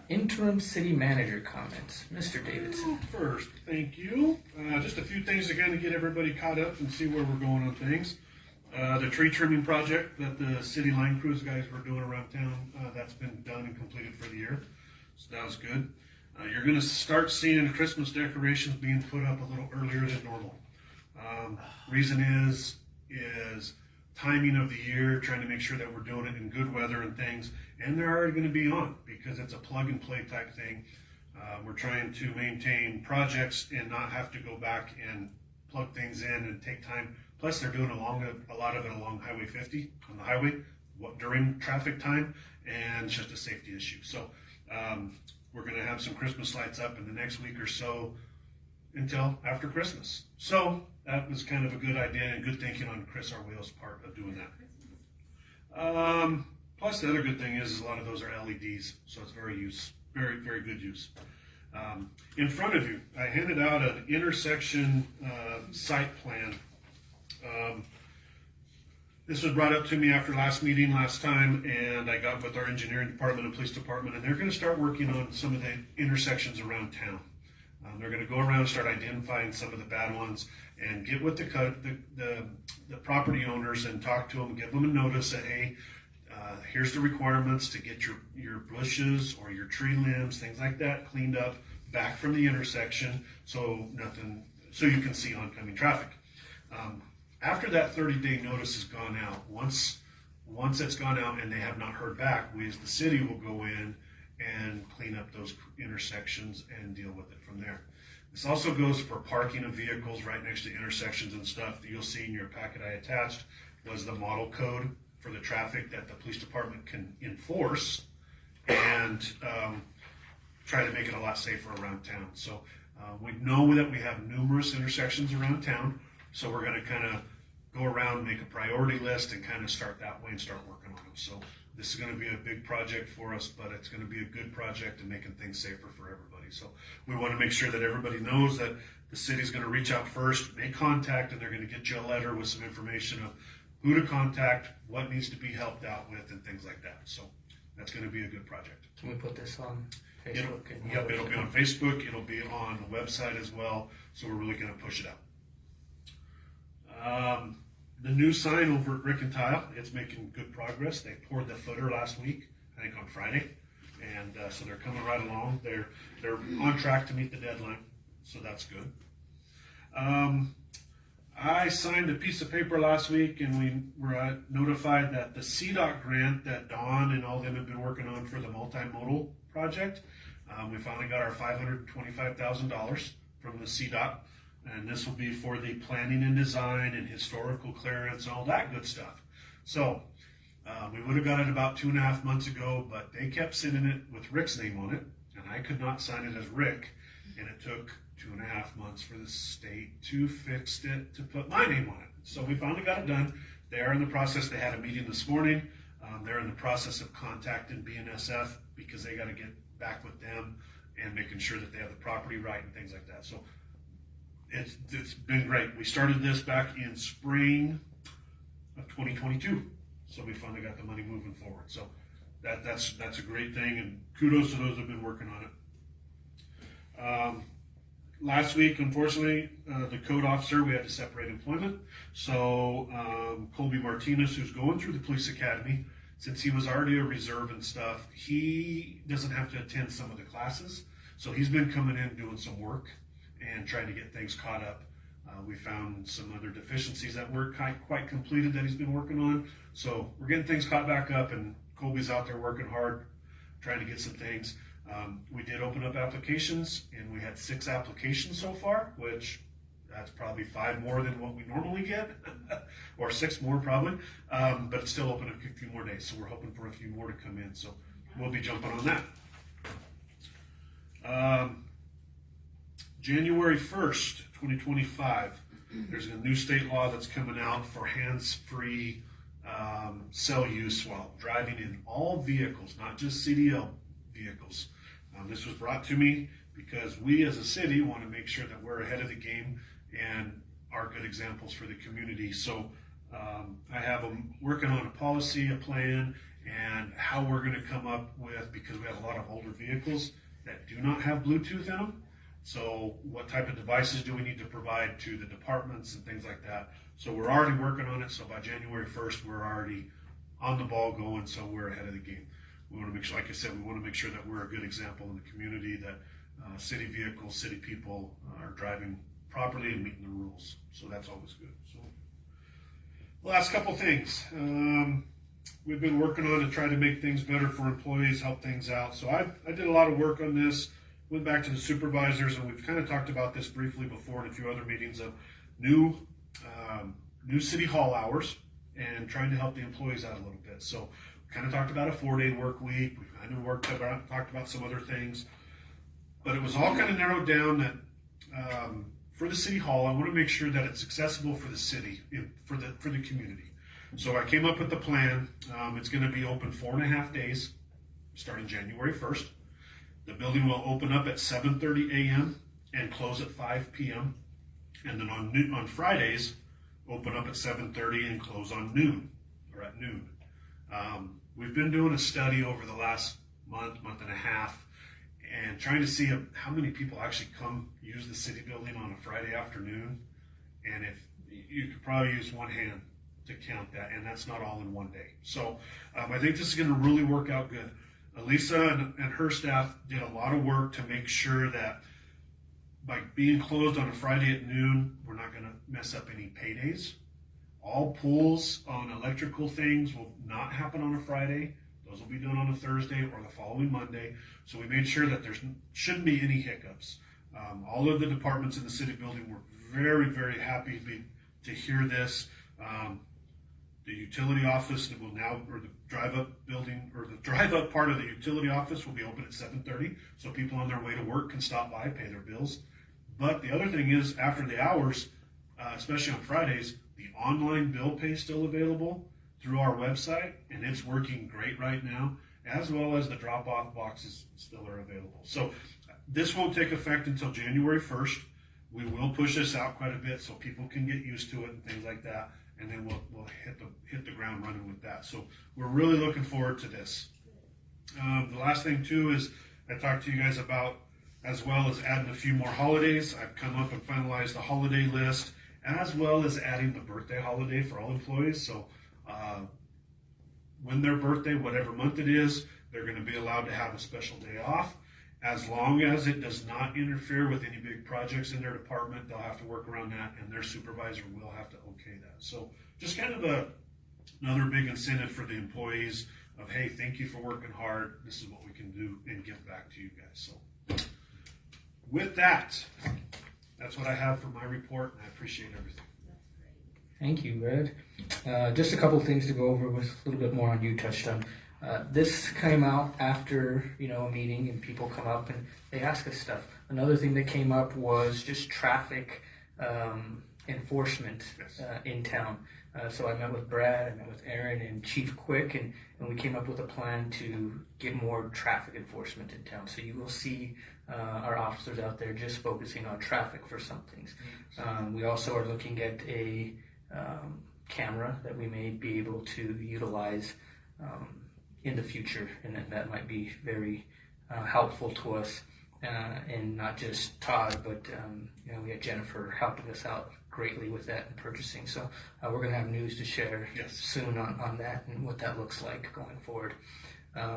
Interim city manager comments. Mr. Davidson. First, thank you. Just a few things to kind of get everybody caught up and see where we're going on things. The tree trimming project that the city line crews guys were doing around town, that's been done and completed for the year. So that was good. You're going to start seeing the Christmas decorations being put up a little earlier than normal. Reason is timing of the year, trying to make sure that we're doing it in good weather and things, and they're already going to be on because it's a plug and play type thing. We're trying to maintain projects and not have to go back and plug things in and take time. Plus, they're doing a lot of it along Highway 50 on the highway during traffic time, and it's just a safety issue. So we're going to have some Christmas lights up in the next week or so until after Christmas. So that was kind of a good idea and good thinking on Chris Arwale's part of doing that. Plus, the other good thing is a lot of those are LEDs, so it's very good use. In front of you, I handed out an intersection site plan. This was brought up to me after last meeting last time, and I got with our engineering department and police department, and they're going to start working on some of the intersections around town. They're going to go around and start identifying some of the bad ones and get with the property owners and talk to them, give them a notice that, hey, here's the requirements to get your bushes or your tree limbs, things like that, cleaned up back from the intersection so you can see oncoming traffic. After that 30-day notice has gone out, once it's gone out and they have not heard back, we as the city will go in and clean up those intersections and deal with it from there. This also goes for parking of vehicles right next to intersections and stuff. You'll see in your packet I attached was the model code for the traffic that the police department can enforce and try to make it a lot safer around town. So we know that we have numerous intersections around town, so we're going to kind of go around, make a priority list, and kind of start that way and start working on them. So this is going to be a big project for us, but it's going to be a good project and making things safer for everybody. So we want to make sure that everybody knows that the city's going to reach out first, make contact, and they're going to get you a letter with some information of who to contact, what needs to be helped out with, and things like that. So that's going to be a good project. Can we put this on Facebook? Yep, it'll be on Facebook. It'll be on the website as well. So we're really going to push it out. The new sign over at Brick and Tile, it's making good progress. They poured the footer last week, I think on Friday, and so they're coming right along. They're on track to meet the deadline, so that's good. I signed a piece of paper last week, and we were notified that the CDOT grant that Dawn and all of them have been working on for the multimodal project, we finally got our $525,000 from the CDOT. And this will be for the planning and design and historical clearance and all that good stuff. So we would have got it about 2.5 months ago, but they kept sending it with Rick's name on it, and I could not sign it as Rick. And it took 2.5 months for the state to fix it to put my name on it. So we finally got it done. They are in the process. They had a meeting this morning. They're in the process of contacting BNSF because they got to get back with them and making sure that they have the property right and things like that. So it's been great. We started this back in spring of 2022, so we finally got the money moving forward. So that's a great thing, and kudos to those who've been working on it. Last week, unfortunately, the code officer, we had to separate employment. So Colby Martinez, who's going through the police academy, since he was already a reserve and stuff, he doesn't have to attend some of the classes. So he's been coming in doing some work and trying to get things caught up. We found some other deficiencies that weren't quite completed that he's been working on. So we're getting things caught back up, and Colby's out there working hard, trying to get some things. We did open up applications, and we had 6 applications so far, which that's probably 5 more than what we normally get, or 6 more probably, but it's still open a few more days. So we're hoping for a few more to come in. So we'll be jumping on that. January 1st, 2025, there's a new state law that's coming out for hands-free cell use while driving in all vehicles, not just CDL vehicles. This was brought to me because we as a city want to make sure that we're ahead of the game and are good examples for the community. So I have them working on a policy, a plan, and how we're going to come up with, because we have a lot of older vehicles that do not have Bluetooth in them. So what type of devices do we need to provide to the departments and things like that? So we're already working on it. So by January 1st, we're already on the ball going. So we're ahead of the game. We want to make sure, like I said, we want to make sure that we're a good example in the community, that city vehicles, city people are driving properly and meeting the rules. So that's always good. So the last couple things. We've been working on to try to make things better for employees, help things out. So I did a lot of work on this, went back to the supervisors, and we've kind of talked about this briefly before in a few other meetings of new city hall hours and trying to help the employees out a little bit. So we kind of talked about a 4-day work week. We kind of talked about some other things, but it was all kind of narrowed down that for the city hall, I want to make sure that it's accessible for the city, for the community. So I came up with the plan. It's going to be open 4.5 days, starting January 1st. The building will open up at 7:30 a.m. and close at 5 p.m. And then on Fridays, open up at 7:30 and close at noon. We've been doing a study over the last month and a half, and trying to see how many people actually come use the city building on a Friday afternoon. And if you could probably use one hand to count that, and that's not all in one day. So I think this is going to really work out good. Elisa and her staff did a lot of work to make sure that by being closed on a Friday at noon, we're not going to mess up any paydays. All pulls on electrical things will not happen on a Friday. Those will be done on a Thursday or the following Monday. So we made sure that there shouldn't be any hiccups. All of the departments in the city building were very, very happy to hear this. The utility office will now, or the drive-up building, or the drive-up part of the utility office will be open at 7:30, so people on their way to work can stop by, pay their bills. But the other thing is, after the hours, especially on Fridays, the online bill pay is still available through our website, and it's working great right now, as well as the drop-off boxes still are available. So this won't take effect until January 1st. We will push this out quite a bit so people can get used to it and things like that. And then we'll hit the ground running with that. So we're really looking forward to this. The last thing too is I talked to you guys about, as well as adding a few more holidays. I've come up and finalized the holiday list, as well as adding the birthday holiday for all employees. So when their birthday, whatever month it is, they're going to be allowed to have a special day off. As long as it does not interfere with any big projects in their department, they'll have to work around that, and their supervisor will have to okay that. So just kind of another big incentive for the employees of, hey, thank you for working hard. This is what we can do and give back to you guys. So with that, that's what I have for my report, and I appreciate everything. Thank you, Red. Just a couple things to go over with a little bit more on you touched on. This came out after, a meeting, and people come up and they ask us stuff. Another thing that came up was just traffic enforcement in town. So I met with Brad, I met with Aaron and Chief Quick, and we came up with a plan to get more traffic enforcement in town. So you will see our officers out there just focusing on traffic for some things. We also are looking at a camera that we may be able to utilize in the future, and that might be very helpful to us, and not just Todd, but we had Jennifer helping us out greatly with that and purchasing. So we're going to have news to share soon on that and what that looks like going forward.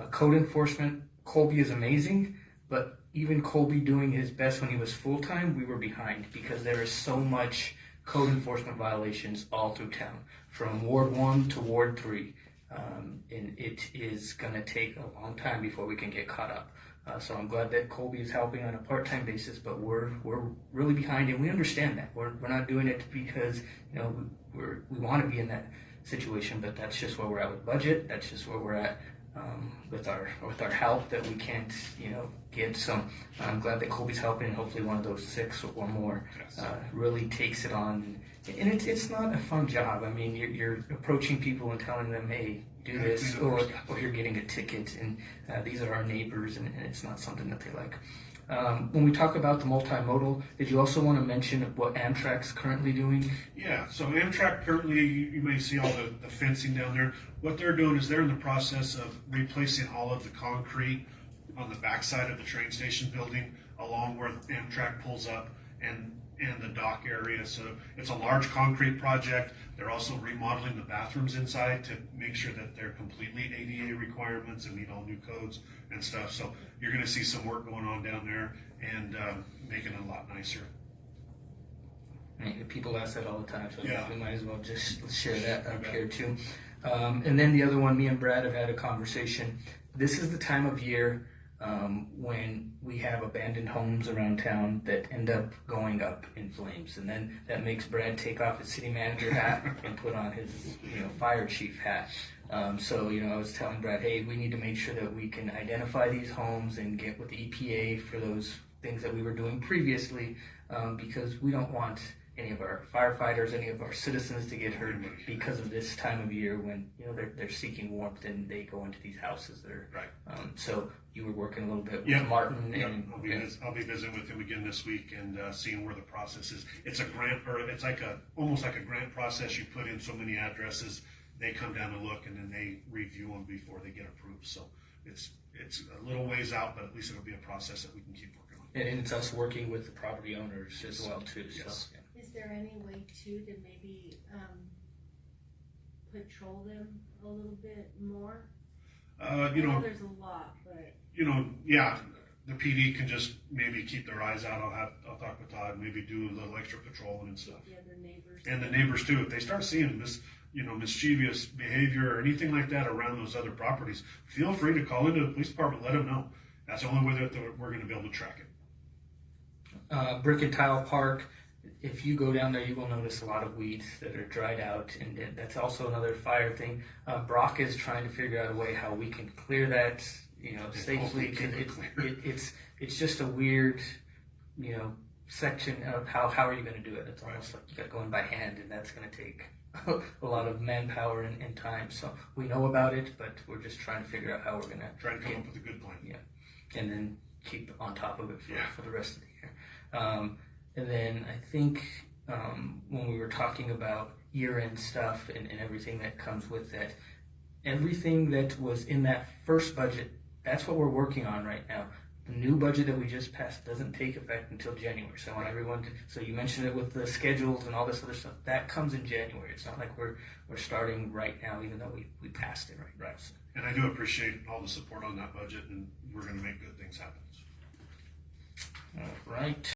Code enforcement, Colby is amazing, but even Colby doing his best when he was full-time, we were behind because there is so much code enforcement violations all through town, from Ward 1 to Ward 3. And it is going to take a long time before we can get caught up. So I'm glad that Colby is helping on a part-time basis, but we're really behind, and we understand that. We're not doing it because we want to be in that situation, but that's just where we're at with budget. That's just where we're at with our help that we can't get. So I'm glad that Colby's helping, and hopefully one of those 6 or more really takes it on. And it's not a fun job. I mean, you're approaching people and telling them, hey, do this, or you're getting a ticket, and these are our neighbors, and it's not something that they like. When we talk about the multimodal, did you also want to mention what Amtrak's currently doing? Yeah, so Amtrak currently, you may see all the fencing down there. What they're doing is they're in the process of replacing all of the concrete on the backside of the train station building along where Amtrak pulls up and the dock area. So it's a large concrete project. They're also remodeling the bathrooms inside to make sure that they're completely ADA requirements and meet all new codes and stuff. So you're going to see some work going on down there and making it a lot nicer. People ask that all the time, so Yeah. we might as well just share that up here too. And then the other one, me and Brad have had a conversation. This is the time of year when we have abandoned homes around town that end up going up in flames, and then that makes Brad take off his city manager hat and put on his fire chief hat. So I was telling Brad, hey, we need to make sure that we can identify these homes and get with the EPA for those things that we were doing previously, because we don't want any of our firefighters, any of our citizens to get hurt because of this time of year when they're seeking warmth and they go into these houses that are right. So you were working a little bit with Martin, and I'll be visiting with him again this week and seeing where the process is. It's a grant, or it's like almost like a grant process. You put in so many addresses, they come down and look, and then they review them before they get approved. So it's a little ways out, but at least it'll be a process that we can keep working on. And it's us working with the property owners as well too. Yes. So, Is there any way too to maybe patrol them a little bit more? I know there's a lot, but yeah, the PD can just maybe keep their eyes out. I'll talk with Todd, maybe do a little extra patrolling and stuff. the other neighbors. And the neighbors too, if they start seeing mischievous behavior or anything like that around those other properties, feel free to call into the police department, let them know. That's the only way that we're going to be able to track it. Brick and Tile Park, if you go down there, you will notice a lot of weeds that are dried out, and that's also another fire thing. Brock is trying to figure out a way how we can clear that, safely, because it's just a weird, section of how are you going to do it? It's almost like you got going by hand, and that's going to take a lot of manpower and time. So we know about it, but we're just trying to figure out how we're going to try to come up with a good plan. Yeah, and then keep on top of it for the rest of the year. And then I think when we were talking about year-end stuff and everything that comes with that, everything that was in that first budget, that's what we're working on right now. The new budget that we just passed doesn't take effect until January. So I want so you mentioned it with the schedules and all this other stuff. That comes in January. It's not like we're starting right now, even though we passed it right now. So. And I do appreciate all the support on that budget, and we're going to make good things happen. All right.